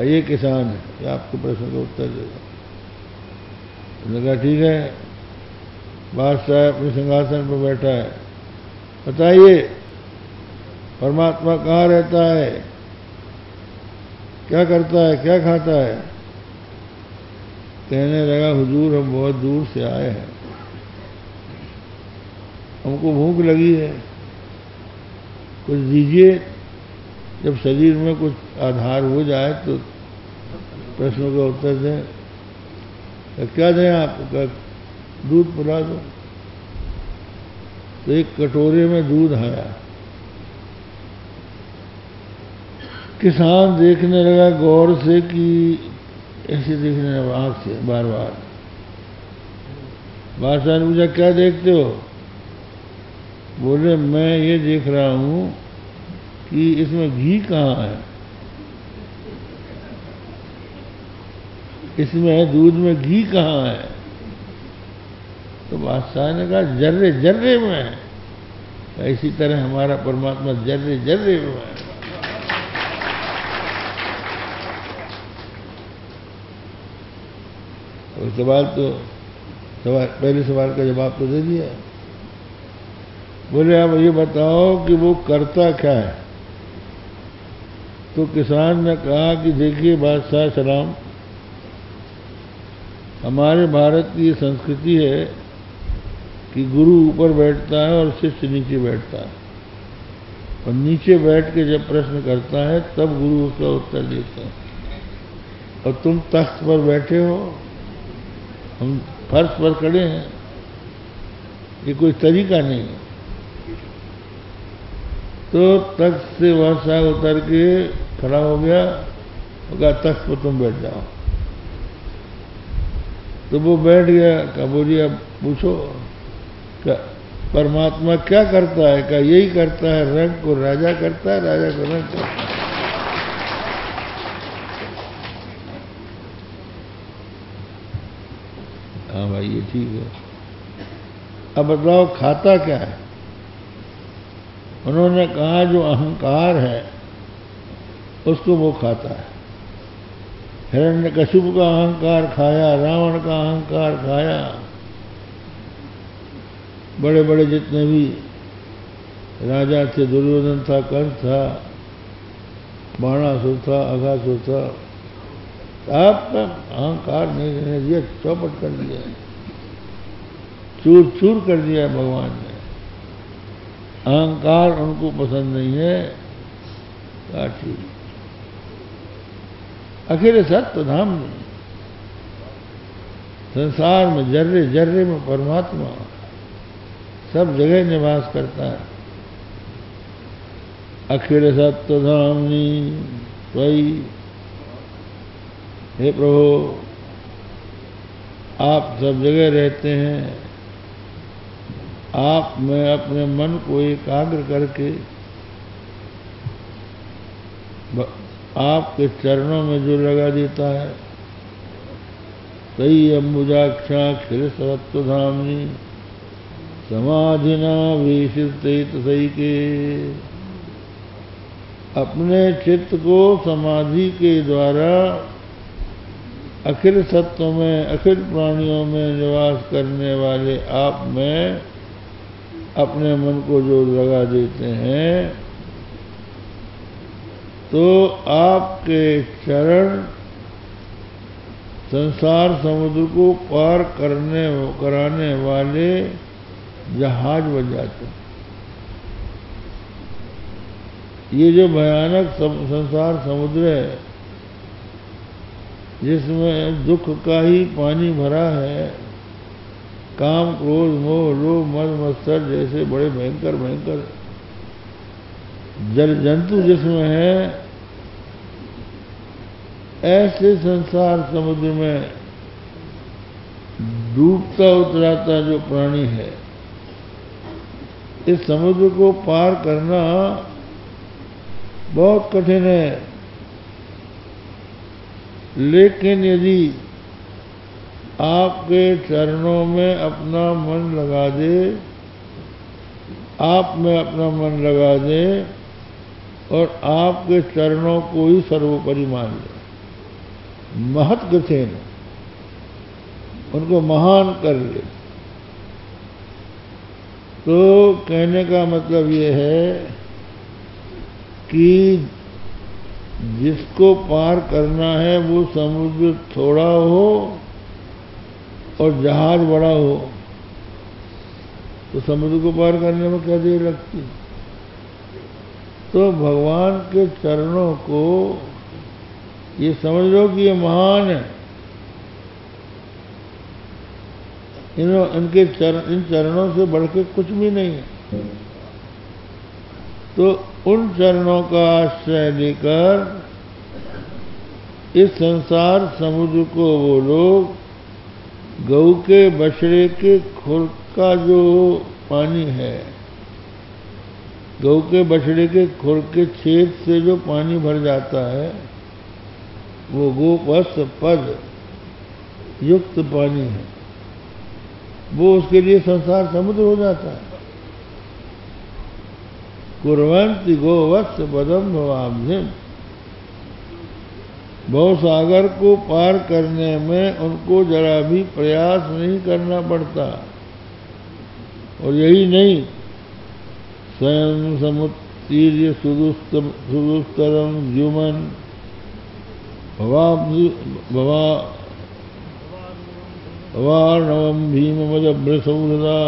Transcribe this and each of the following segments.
ये किसान है, ये आपके प्रश्न का उत्तर देगा। उसने कहा ठीक है, बादशाह अपने सिंहासन पर बैठा है, बताइए परमात्मा कहाँ रहता है, क्या करता है, क्या खाता है? कहने लगा हुजूर हम बहुत दूर से आए हैं, हमको भूख लगी है, कुछ दीजिए, जब शरीर में कुछ आधार हो जाए तो प्रश्नों का उत्तर दें। तो क्या दें आपको? दूध पिला दो। तो एक कटोरे में दूध आया। किसान देखने लगा गौर से कि ऐसे देखने लगा आंख से बार बार। बादशाह ने पूछा क्या देखते हो? बोले मैं ये देख रहा हूं कि इसमें घी कहाँ है, इसमें दूध में घी कहाँ है? तो बादशाह ने कहा जर्रे जर्रे में है। इसी तरह हमारा परमात्मा जर्रे जर्रे में है। और पहले सवाल का जवाब तो दे दिया। बोले आप ये बताओ कि वो करता क्या है? तो किसान ने कहा कि देखिए बादशाह सलाम, हमारे भारत की संस्कृति है कि गुरु ऊपर बैठता है और शिष्य नीचे बैठता है, और नीचे बैठ के जब प्रश्न करता है तब गुरु उसका उत्तर देता है। और तुम तख्त पर बैठे हो, हम फर्श पर खड़े हैं, ये कोई तरीका नहीं है। तो तख्त से बादशाह उतर के खड़ा हो गया और कहा तख्त पर तुम बैठ जाओ। तो वो बैठ गया। कहा बोलिए अब पूछो, क्या परमात्मा क्या करता है? क्या यही करता है, रंग को राजा करता है, राजा को रंग करता है। हाँ भाई ये ठीक है, अब बताओ खाता क्या है? उन्होंने कहा जो अहंकार है उसको वो खाता है। हिरण्यकशिपु का अहंकार खाया, रावण का अहंकार खाया, बड़े बड़े जितने भी राजा थे, दुर्योधन था, कंस था, बाणासुर था, अघासुर था, आपका अहंकार नहीं रहने दिया, चौपट कर दिया, चूर चूर कर दिया भगवान ने। अहंकार उनको पसंद नहीं है। क्या ठीक, अखिल सत्य धाम में, संसार में जर्रे जर्रे में परमात्मा सब जगह निवास करता है। अखिल सत्य धामनी त्वयि, हे प्रभु आप सब जगह रहते हैं, आप में अपने मन को एकाग्र करके आपके चरणों में जो लगा देता है, तई अम्बुजाक्षा खिल सत्व धामनी समाधिना विशिष्ट सही के। अपने चित्त को समाधि के द्वारा अखिल सत्व में, अखिल प्राणियों में निवास करने वाले आप में अपने मन को जो लगा देते हैं, तो आपके चरण संसार समुद्र को पार कराने वाले जहाज बन जाते हैं। ये जो भयानक संसार समुद्र है, जिसमें दुख का ही पानी भरा है, काम क्रोध मोह लोभ मद मत्सर जैसे बड़े भयंकर भयंकर जल जंतु जिसमें है, ऐसे संसार समुद्र में डूबता उतराता जो प्राणी है, इस समुद्र को पार करना बहुत कठिन है। लेकिन यदि आपके चरणों में अपना मन लगा दे, आप में अपना मन लगा दे और आपके चरणों को ही सर्वोपरि मान ले, महत गथेन, उनको महान कर ले। तो कहने का मतलब ये है कि जिसको पार करना है वो समुद्र थोड़ा हो और जहाज बड़ा हो, तो समुद्र को पार करने में क्या देर लगती। तो भगवान के चरणों को ये समझ लो कि ये महान है। इन चरणों से बढ़ के कुछ भी नहीं है। तो उन चरणों का आश्रय लेकर इस संसार समुद्र को वो लोग गऊ के बछड़े के खुर का जो पानी है, गऊ के बछड़े के खुर के छेद से जो पानी भर जाता है, वो गोपस पद युक्त पानी है, वो उसके लिए संसार समुद्र हो जाता है। कुर्वन्ति गोवत्स पदम भवाब्धिम, भव सागर को पार करने में उनको जरा भी प्रयास नहीं करना पड़ता। और यही नहीं, स्वयं समुत्तीर्य सुदुस्तरम द्युमन भवार्णवम भीममदभ्रसौहृदा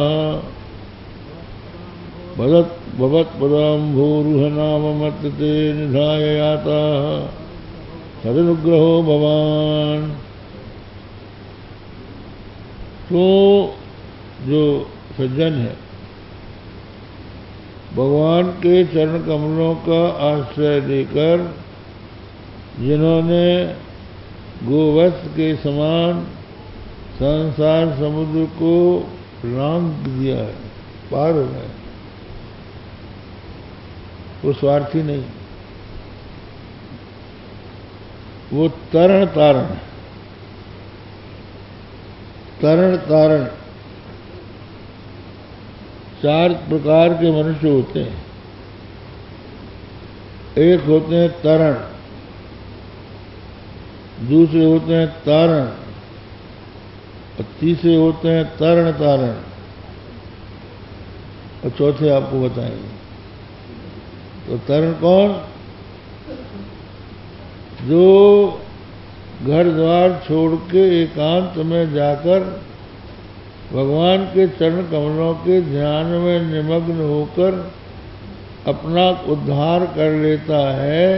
भवत्पदाम्भोरुहनाममर्तते निधाय याताः सदनुग्रहो भवान। तो जो सज्जन है, भगवान के चरण कमलों का आश्रय लेकर जिन्होंने गोवत्स के समान संसार समुद्र को लांघ दिया है, पार हो गए, वो स्वार्थी नहीं, वो तरण तारण। तरण तारण चार प्रकार के मनुष्य होते हैं। एक होते हैं तरण, दूसरे होते हैं तारण, और तीसरे होते हैं तरण तारण, और चौथे आपको बताएंगे। तो तरण कौन? जो घर द्वार छोड़ के एकांत में जाकर भगवान के चरण कमलों के ध्यान में निमग्न होकर अपना उद्धार कर लेता है,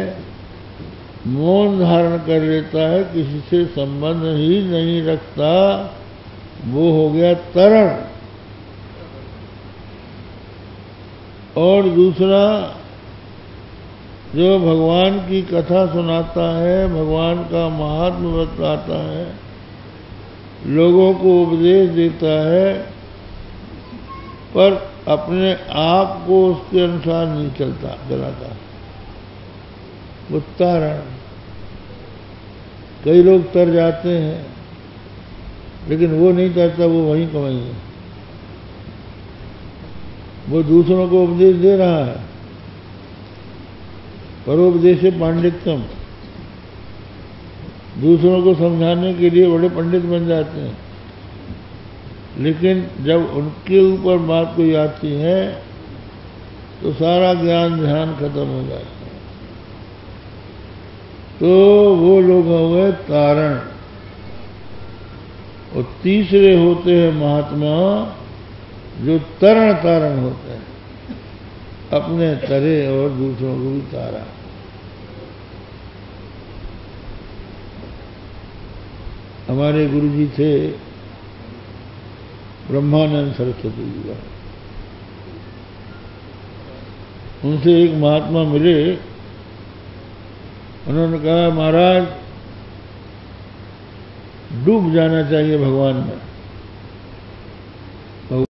मौन धारण कर लेता है, किसी से संबंध ही नहीं रखता, वो हो गया तरण। और दूसरा जो भगवान की कथा सुनाता है, भगवान का महात्म्य बताता है, लोगों को उपदेश देता है, पर अपने आप को उसके अनुसार नहीं चलाता, वो तारण। कई लोग तर जाते हैं, लेकिन वो नहीं तरता, वो वहीं कमाएंगे। वो दूसरों को उपदेश दे रहा है, परोपदेशे पांडित्यम, दूसरों को समझाने के लिए बड़े पंडित बन जाते हैं, लेकिन जब उनके ऊपर बात कोई आती है तो सारा ज्ञान ध्यान खत्म हो जाता है। तो वो लोग हुए तारण। और तीसरे होते हैं महात्मा, जो तरण तारण होते हैं, अपने तरे और दूसरों को भी तारा। हमारे गुरु जी थे ब्रह्मानंद सरस्वती जी का, उनसे एक महात्मा मिले, उन्होंने कहा महाराज डूब जाना चाहिए भगवान में।